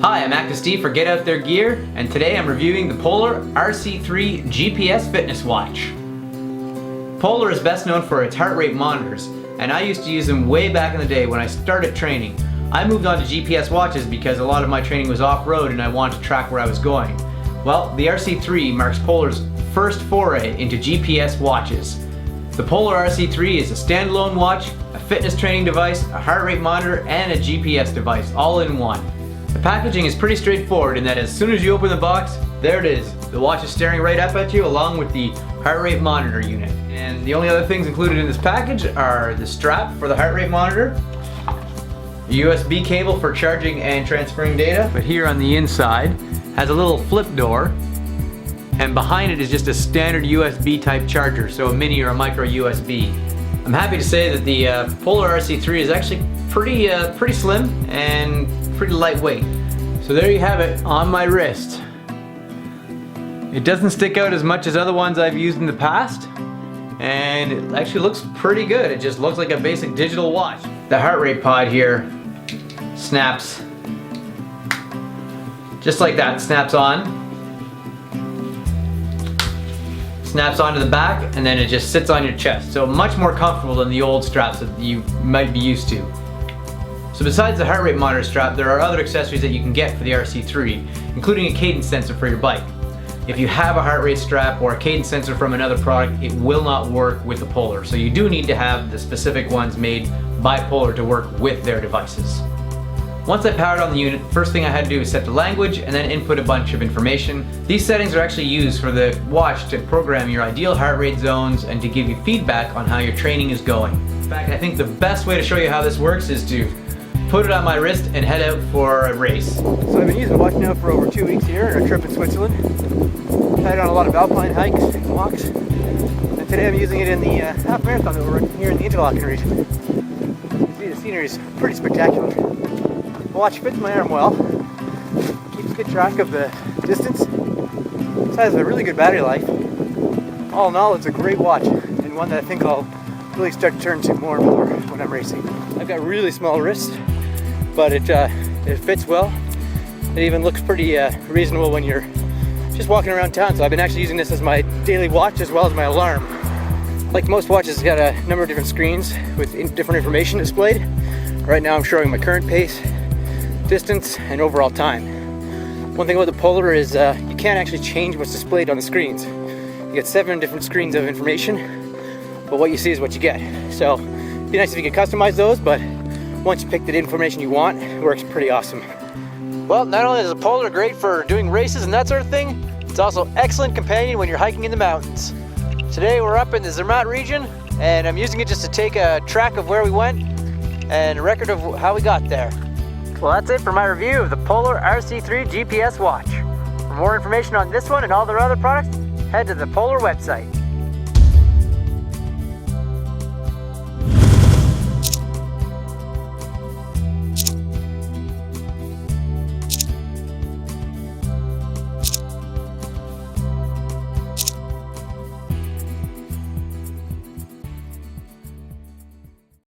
Hi, I'm ActiveSteve for Get Out There Gear, and today I'm reviewing the Polar RC3 GPS fitness watch. Polar is best known for its heart rate monitors, and I used to use them way back in the day when I started training. I moved on to GPS watches because a lot of my training was off-road and I wanted to track where I was going. Well, the RC3 marks Polar's first foray into GPS watches. The Polar RC3 is a standalone watch, a fitness training device, a heart rate monitor, and a GPS device, all in one. The packaging is pretty straightforward in that as soon as you open the box, there it is. The watch is staring right up at you along with the heart rate monitor unit. And the only other things included in this package are the strap for the heart rate monitor, a USB cable for charging and transferring data, but here on the inside has a little flip door, and behind it is just a standard USB type charger, so a mini or a micro USB. I'm happy to say that the Polar RC3 is actually pretty slim and pretty lightweight. So there you have it on my wrist. It doesn't stick out as much as other ones I've used in the past, and it actually looks pretty good. It just looks like a basic digital watch. The heart rate pod here snaps just like that. Snaps on, snaps onto the back, and then it just sits on your chest. So much more comfortable than the old straps that you might be used to. So besides the heart rate monitor strap, there are other accessories that you can get for the RC3, including a cadence sensor for your bike. If you have a heart rate strap or a cadence sensor from another product, it will not work with the Polar. So you do need to have the specific ones made by Polar to work with their devices. Once I powered on the unit, first thing I had to do was set the language and then input a bunch of information. These settings are actually used for the watch to program your ideal heart rate zones and to give you feedback on how your training is going. In fact, I think the best way to show you how this works is to put it on my wrist and head out for a race. So I've been using the watch now for over 2 weeks here on a trip in Switzerland. Tried on a lot of alpine hikes and walks. And today I'm using it in the half marathon that we're running here in the Interlaken region. You see, the scenery is pretty spectacular. The watch fits my arm well, keeps good track of the distance. It has a really good battery life. All in all, it's a great watch, and one that I think I'll really start to turn to more and more when I'm racing. I've got really small wrists, but it fits well. It even looks pretty reasonable when you're just walking around town. So I've been actually using this as my daily watch as well as my alarm. Like most watches, it's got a number of different screens with different information displayed. Right now I'm showing my current pace, distance, and overall time. One thing about the Polar is you can't actually change what's displayed on the screens. You get 7 different screens of information, but what you see is what you get. So it'd be nice if you could customize those, but once you pick the information you want, it works pretty awesome. Well, not only is the Polar great for doing races and that sort of thing, it's also excellent companion when you're hiking in the mountains. Today we're up in the Zermatt region, and I'm using it just to take a track of where we went and a record of how we got there. Well, that's it for my review of the Polar RC3 GPS watch. For more information on this one and all their other products, head to the Polar website.